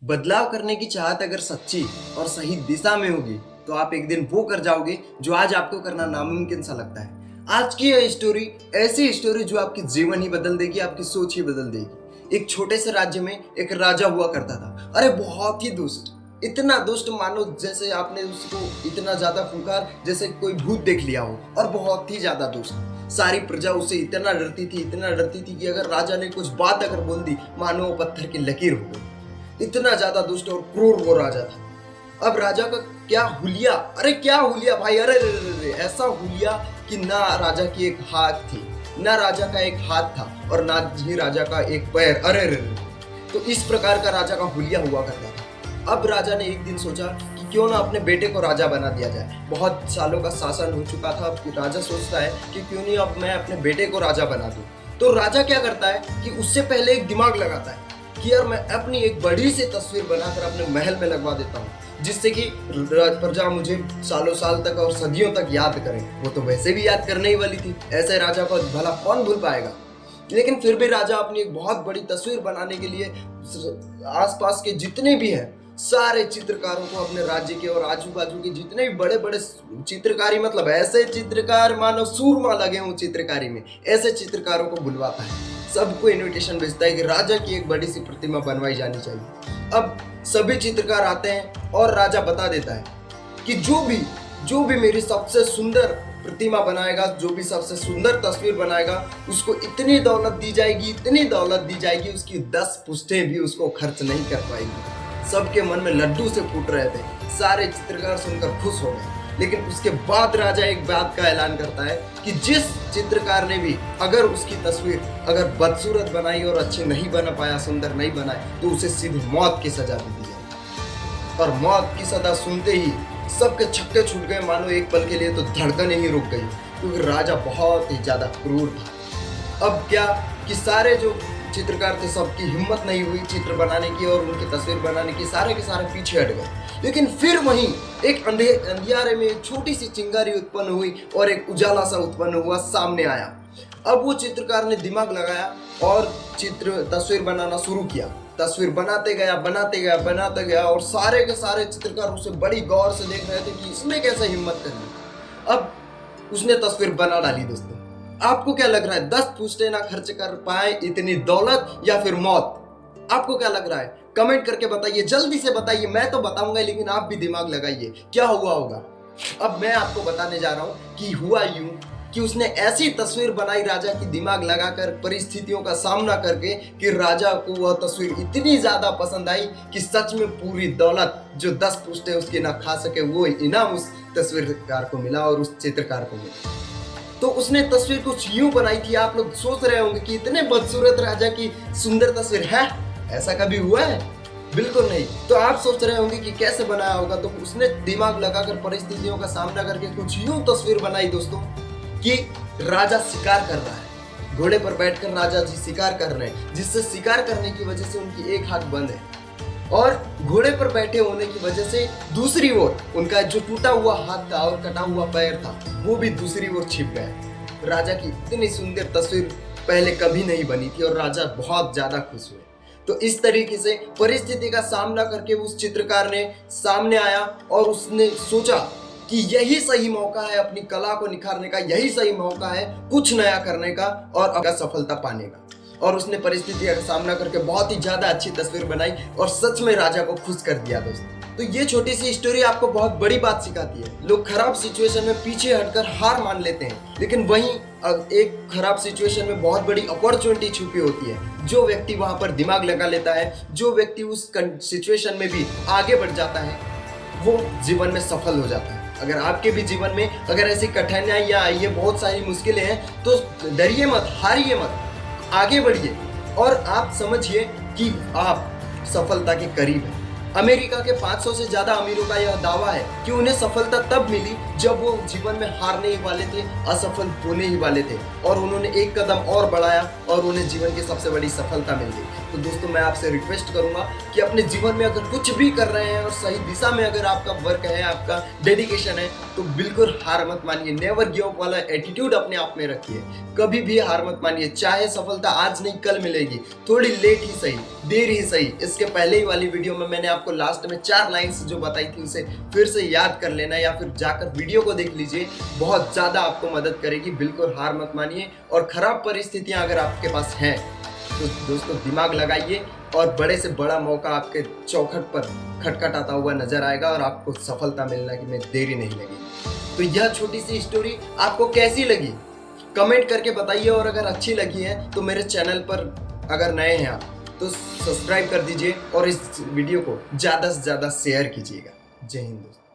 बदलाव करने की चाहत अगर सच्ची और सही दिशा में होगी तो आप एक दिन वो कर जाओगे जो आज आपको करना नामुमकिन सा लगता है। आज की यह स्टोरी ऐसी स्टोरी जो आपकी जीवन ही बदल देगी, आपकी सोच ही बदल देगी। एक छोटे से राज्य में एक राजा हुआ करता था। अरे बहुत ही दुष्ट, इतना दुष्ट मानो जैसे आपने उसको इतना ज्यादा फुकार जैसे कोई भूत देख लिया हो, और बहुत ही ज्यादा दुष्ट। सारी प्रजा उससे इतना डरती थी कि अगर राजा ने कुछ बात अगर बोल दी मानो वो पत्थर की लकीर हो गई। इतना ज्यादा दुष्ट और क्रूर वो राजा था। अब राजा का क्या हुलिया, अरे क्या हुलिया भाई, अरे ऐसा हुलिया कि ना राजा की एक हाथ थी, ना राजा का एक हाथ था, और ना ही राजा का एक पैर। अरे तो इस प्रकार का राजा का हुलिया हुआ करता था। अब राजा ने एक दिन सोचा कि क्यों ना अपने बेटे को राजा बना दिया जाए। बहुत सालों का शासन हो चुका था। अब राजा सोचता है कि क्यों नहीं अब मैं अपने बेटे को राजा बना दूं। तो राजा क्या करता है कि उससे पहले एक दिमाग लगाता है कि यार मैं अपनी एक बड़ी सी तस्वीर बनाकर अपने महल में लगवा देता हूँ, जिससे कि प्रजा मुझे सालों साल तक और सदियों तक याद करे। वो तो वैसे भी याद करने ही वाली थी, ऐसे राजा को भला कौन भूल पाएगा। लेकिन फिर भी राजा अपनी एक बहुत बड़ी तस्वीर बनाने के लिए आसपास के जितने भी हैं सारे चित्रकारों को, अपने राज्य के और आजू बाजू के जितने भी बड़े बड़े चित्रकारी, मतलब ऐसे चित्रकार मानो सूरमा लगे हों चित्रकारी में, ऐसे चित्रकारों को बुलवाता है। सबको इनविटेशन भेजता है कि राजा की एक बड़ी सी प्रतिमा बनवाई जानी चाहिए। अब सभी चित्रकार आते हैं और राजा बता देता है कि जो भी मेरी सबसे सुंदर प्रतिमा बनाएगा, जो भी सबसे सुंदर तस्वीर बनाएगा, उसको इतनी दौलत दी जाएगी, इतनी दौलत दी जाएगी, उसकी 10 पुश्तें भी उसको खर्च नहीं कर पाएगी। सबके मन में लड्डू से फूट रहे थे। सारे चित्रकार सुनकर खुश हो गए। लेकिन उसके बाद राजा एक बात का ऐलान करता है कि जिस चित्रकार ने भी अगर उसकी तस्वीर अगर बदसूरत बनाई और अच्छी नहीं बना पाया, सुंदर नहीं बनाए, तो उसे सीधे मौत की सजा दे दी जाए। और मौत की सजा सुनते ही सबके छक्के छूट गए, मानो एक पल के लिए तो धड़कनें ही रुक गई, क्योंकि राजा बहुत ही ज्यादा क्रूर था। अब क्या कि सारे जो चित्रकार थे सबकी हिम्मत नहीं हुई चित्र बनाने की और उनकी तस्वीर बनाने की, सारे के सारे पीछे हट गए। लेकिन फिर वहीं एक अंधियारे में एक छोटी सी चिंगारी उत्पन्न हुई और एक उजाला सा उत्पन्न हुआ, सामने आया। अब वो चित्रकार ने दिमाग लगाया और तस्वीर बनाना शुरू किया। तस्वीर बनाते गया और सारे के सारे चित्रकार उसे बड़ी गौर से देख रहे थे कि इसने कैसे हिम्मत कर ली। अब उसने तस्वीर बना डाली। दोस्तों, आपको क्या लग रहा है, 10 पुश्ते ना खर्च कर पाए इतनी दौलत या फिर मौत? आपको क्या लग रहा है? कमेंट करके बताइए, जल्दी से बताइए। मैं तो बताऊंगा लेकिन आप भी दिमाग लगाइए, क्या हुआ होगा। अब मैं आपको बताने जा रहा हूं कि हुआ यूं कि उसने ऐसी तस्वीर बनाई राजा की दिमाग लगाकर, परिस्थितियों का सामना करके, कि राजा को वह तस्वीर इतनी ज्यादा पसंद आई कि सच में पूरी दौलत जो 10 पुश्ते उसकी ना खा सके वो इनाम उस तस्वीरकार को मिला और उस चित्रकार को मिला। तो उसने तस्वीर कुछ यूं बनाई थी। आप लोग सोच रहे होंगे कि इतने बदसूरत राजा की सुंदर तस्वीर है, ऐसा कभी हुआ है? बिल्कुल नहीं। तो आप सोच रहे होंगे कि कैसे बनाया होगा। तो उसने दिमाग लगाकर, परिस्थितियों का सामना करके कुछ यूं तस्वीर बनाई दोस्तों कि राजा शिकार कर रहा है, घोड़े पर बैठकर राजा जी शिकार कर रहे हैं, जिससे शिकार करने की वजह से उनकी एक हाथ बंद है, और घोड़े पर बैठे होने की वजह से दूसरी ओर उनका जो टूटा हुआ हाथ था और कटा हुआ पैर था वो भी दूसरी ओर छिप गया। राजा की इतनी सुंदर तस्वीर पहले कभी नहीं बनी थी और राजा बहुत ज्यादा खुश हुए। तो इस तरीके से परिस्थिति का सामना करके उस चित्रकार ने सामने आया और उसने सोचा कि यही सही मौका है अपनी कला को निखारने का, यही सही मौका है कुछ नया करने का और अपना सफलता पाने का। और उसने परिस्थिति का सामना करके बहुत ही ज्यादा अच्छी तस्वीर बनाई और सच में राजा को खुश कर दिया दोस्तों। तो ये छोटी सी स्टोरी आपको बहुत बड़ी बात सिखाती है। लोग खराब सिचुएशन में पीछे हटकर हार मान लेते हैं, लेकिन वहीं एक खराब सिचुएशन में बहुत बड़ी अपॉर्चुनिटी छुपी होती है। जो व्यक्ति वहां पर दिमाग लगा लेता है, जो व्यक्ति उस सिचुएशन में भी आगे बढ़ जाता है, वो जीवन में सफल हो जाता है। अगर आपके भी जीवन में अगर ऐसी कठिनाइयां आई है, बहुत सारी मुश्किलें हैं, तो डरिए मत, हारिए मत, आगे बढ़िए और आप समझिए कि आप सफलता के करीब हैं। अमेरिका के 500 से ज्यादा अमीरों का यह दावा है कि उन्हें सफलता तब मिली जब वो जीवन में हारने ही वाले थे, असफल होने ही वाले थे, और उन्होंने एक कदम और बढ़ाया और उन्हें जीवन की सबसे बड़ी सफलता मिल गई। तो दोस्तों मैं आपसे रिक्वेस्ट करूंगा कि अपने जीवन में अगर कुछ भी कर रहे हैं और सही दिशा में अगर आपका वर्क है, आपका डेडिकेशन है, तो बिल्कुल हार मत मानिए। नेवर गिव अप वाला एटीट्यूड अपने आप में रखिए, कभी भी हार मत मानिए। चाहे सफलता आज नहीं कल मिलेगी, थोड़ी लेट ही सही, देर ही सही। इसके पहले ही वाली वीडियो में मैंने आपको लास्ट में 4 लाइन्स जो बताई थी उसे फिर से याद कर लेना या फिर जाकर वीडियो को देख लीजिए, बहुत ज़्यादा आपको मदद करेगी। बिल्कुल हार मत मानिए और खराब परिस्थितियां अगर आपके पास हैं तो दोस्तों दिमाग लगाइए और बड़े से बड़ा मौका आपके चौखट पर खटखटाता हुआ नजर आएगा और आपको सफलता मिलने में देरी नहीं लगेगी। तो यह छोटी सी स्टोरी आपको कैसी लगी कमेंट करके बताइए, और अगर अच्छी लगी है तो मेरे चैनल पर अगर नए हैं आप तो सब्सक्राइब कर दीजिए और इस वीडियो को ज़्यादा से ज़्यादा शेयर कीजिएगा। जय हिंद दोस्तों।